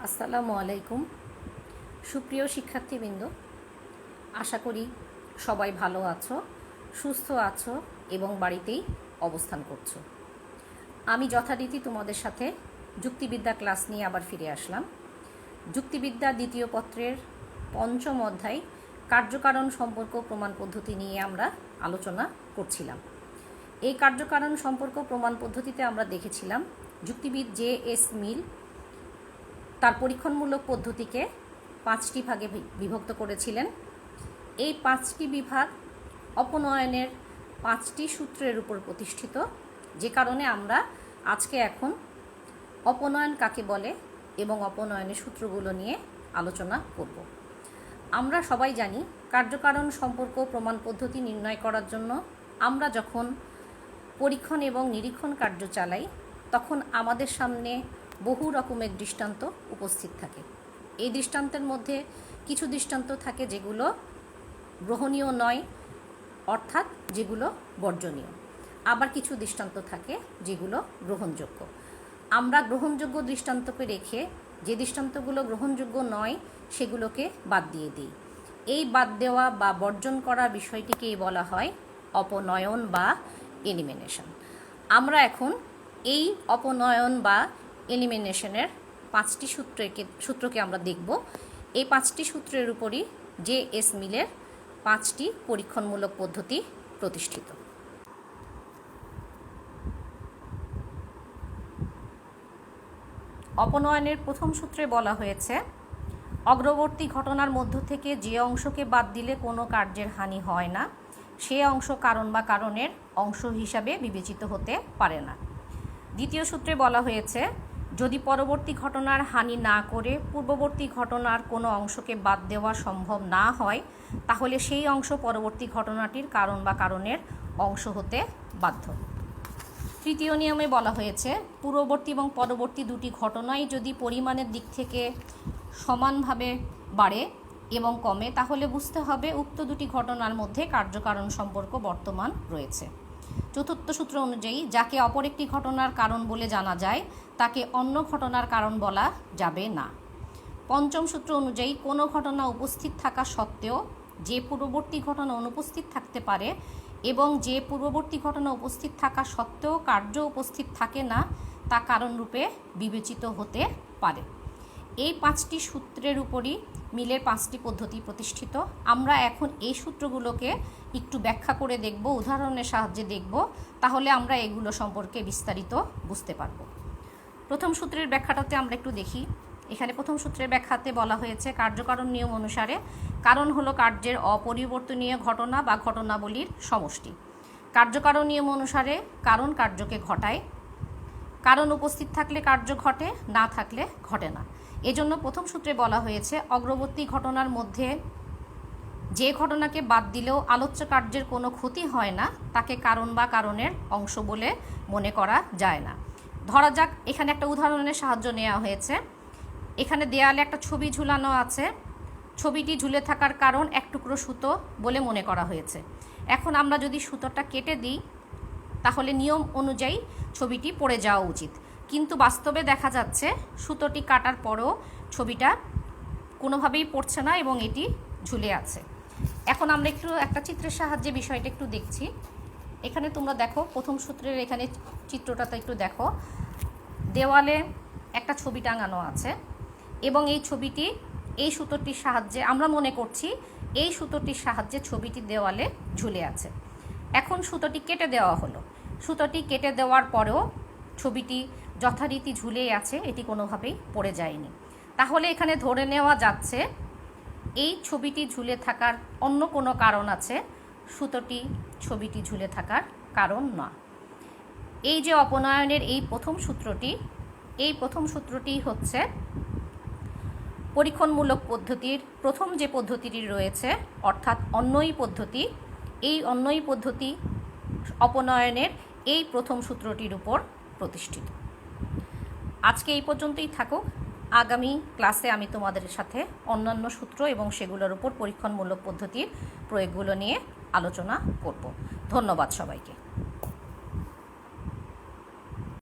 আসসালামু আলাইকুম। সুপ্রিয় শিক্ষার্থীবৃন্দ, আশা করি সবাই ভালো আছো, সুস্থ আছো এবং বাড়িতেই অবস্থান করছো। আমি যথারীতি তোমাদের সাথে যুক্তিবিদ্যা ক্লাস নিয়ে আবার ফিরে আসলাম। যুক্তিবিদ্যা দ্বিতীয় পত্রের পঞ্চম অধ্যায় কার্যকারণ সম্পর্ক প্রমাণ পদ্ধতি নিয়ে আমরা আলোচনা করছিলাম। এই কার্যকারণ সম্পর্ক প্রমাণ পদ্ধতিতে আমরা দেখেছিলাম যুক্তিবিদ J.S. মিল তার পরীক্ষণমূলক পদ্ধতিকে 5টি ভাগে বিভক্ত করেছিলেন। এই 5টি বিভাগ অপনয়নের 5টি সূত্রের উপর প্রতিষ্ঠিত, যে কারণে আমরা আজকে এখন অপনয়ন কাকে বলে এবং অপনয়নের সূত্রগুলো নিয়ে আলোচনা করব। আমরা সবাই জানি কার্যকারণ সম্পর্ক প্রমাণ পদ্ধতি নির্ণয় করার জন্য আমরা যখন পরীক্ষণ এবং নিরীক্ষণ কার্য চালাই তখন আমাদের সামনে বহু রকমের দৃষ্টান্ত উপস্থিত থাকে। এই দৃষ্টান্তের মধ্যে কিছু দৃষ্টান্ত থাকে যেগুলো গ্রহণীয় নয়, অর্থাৎ যেগুলো বর্জনীয়, আবার কিছু দৃষ্টান্ত থাকে যেগুলো গ্রহণযোগ্য। আমরা গ্রহণযোগ্য দৃষ্টান্তকে রেখে যে দৃষ্টান্তগুলো গ্রহণযোগ্য নয় সেগুলোকে বাদ দিয়ে দিই। এই বাদ দেওয়া বা বর্জন করা বিষয়টিকেই বলা হয় অপনয়ন বা এলিমিনেশন। আমরা এখন এই অপনয়ন বা এলিমিনেশনের 5টি সূত্রকে আমরা দেখব। এই 5টি সূত্রের উপরই J.S. মিলের 5টি পরীক্ষণমূলক পদ্ধতি প্রতিষ্ঠিত। অপনয়নের প্রথম সূত্রে বলা হয়েছে, অগ্রবর্তী ঘটনার মধ্য থেকে যে অংশকে বাদ দিলে কোনো কার্যের হানি হয় না সে অংশ কারণ বা কারণের অংশ হিসাবে বিবেচিত হতে পারে না। দ্বিতীয় সূত্রে বলা হয়েছে, যদি পরবর্তী ঘটনার হানি না করে পূর্ববর্তী ঘটনার কোনো অংশকে বাদ দেওয়া সম্ভব না হয় তাহলে সেই অংশ পরবর্তী ঘটনাটির কারণ বা কারণের অংশ হতে বাধ্য। তৃতীয় নিয়মে বলা হয়েছে, পূর্ববর্তী এবং পরবর্তী দুটি ঘটনাই যদি পরিমাণের দিক থেকে সমানভাবে বাড়ে এবং কমে তাহলে বুঝতে হবে উক্ত দুটি ঘটনার মধ্যে কার্যকারণ সম্পর্ক বর্তমান রয়েছে। চতুর্থ সূত্র অনুযায়ী, যাকে অপর একটি ঘটনার কারণ বলে জানা যায় তাকে অন্য ঘটনার কারণ বলা যাবে না। পঞ্চম সূত্র অনুযায়ী, কোনো ঘটনা উপস্থিত থাকা সত্ত্বেও যে পূর্ববর্তী ঘটনা অনুপস্থিত থাকতে পারে এবং যে পূর্ববর্তী ঘটনা উপস্থিত থাকা সত্ত্বেও কার্য উপস্থিত থাকে না তা কারণরূপে বিবেচিত হতে পারে। এই 5টি সূত্রের উপরই মিলের 5টি পদ্ধতি প্রতিষ্ঠিত। আমরা এখন এই সূত্রগুলোকে একটু ব্যাখ্যা করে দেখব, উদাহরণের সাহায্যে দেখব, তাহলে আমরা এগুলো সম্পর্কে বিস্তারিত বুঝতে পারব। প্রথম সূত্রের ব্যাখ্যাটাতে আমরা একটু দেখি। এখানে প্রথম সূত্রের ব্যাখ্যাতে বলা হয়েছে, কার্যকারণ নিয়ম অনুসারে কারণ হলো কার্যের অপরিবর্তনীয় ঘটনা বা ঘটনাবলীর সমষ্টি। কার্যকারণ নিয়ম অনুসারে কারণ কার্যকে ঘটায়। কারণ উপস্থিত থাকলে কার্য ঘটে, না থাকলে ঘটে না। এজন্য প্রথম সূত্রে বলা হয়েছে, অগ্রবর্তী ঘটনার মধ্যে যে ঘটনাকে বাদ দিলেও আলোচ্য কার্যের কোনো ক্ষতি হয় না তাকে কারণ বা কারণের অংশ বলে মনে করা যায় না। ধরা যাক, এখানে একটা উদাহরণের সাহায্য নেওয়া হয়েছে। এখানে দেয়ালে একটা ছবি ঝুলানো আছে। ছবিটি ঝুলে থাকার কারণ এক টুকরো সুতো বলে মনে করা হয়েছে। এখন আমরা যদি সুতোটা কেটে দিই তাহলে নিয়ম অনুযায়ী ছবিটি পড়ে যাওয়া উচিত, কিন্তু বাস্তবে দেখা যাচ্ছে সুতোটি কাটার পরও ছবিটা কোনোভাবেই পড়ছে না এবং এটি ঝুলে আছে। এখন আমরা একটা চিত্রের সাহায্যে বিষয়টা একটু দেখছি। এখানে তোমরা দেখো, প্রথম সূত্রের এখানে চিত্রটাতে একটু দেখো, দেওয়ালে একটা ছবি টাঙানো আছে এবং এই ছবিটি এই সুতোটির সাহায্যে, আমরা মনে করছি এই সুতোটির সাহায্যে ছবিটি দেওয়ালে ঝুলে আছে। এখন সুতোটি কেটে দেওয়া হলো। সুতোটি কেটে দেওয়ার পরেও ছবিটি যথারীতি ঝুলেই আছে, এটি কোনোভাবেই পড়ে যায়নি। তাহলে এখানে ধরে নেওয়া যাচ্ছে এই ছবিটি ঝুলে থাকার অন্য কোনো কারণ আছে, ছবিটি ঝুলে থাকার কারণ না। এই যে অপনয়নের এই প্রথম সূত্রটি হচ্ছে পরীক্ষণমূলক পদ্ধতির প্রথম যে পদ্ধতিটি রয়েছে, অর্থাৎ অন্বয়ী পদ্ধতি। এই অন্বয়ী পদ্ধতি অপনয়নের এই প্রথম সূত্রটির উপর প্রতিষ্ঠিত। আজকে এই পর্যন্তই থাকুক। আগামী ক্লাসে আমি তোমাদের সাথে অন্যান্য সূত্র এবং সেগুলোর উপর পরীক্ষণমূলক পদ্ধতির প্রয়োগগুলো নিয়ে আলোচনা করব। ধন্যবাদ সবাইকে।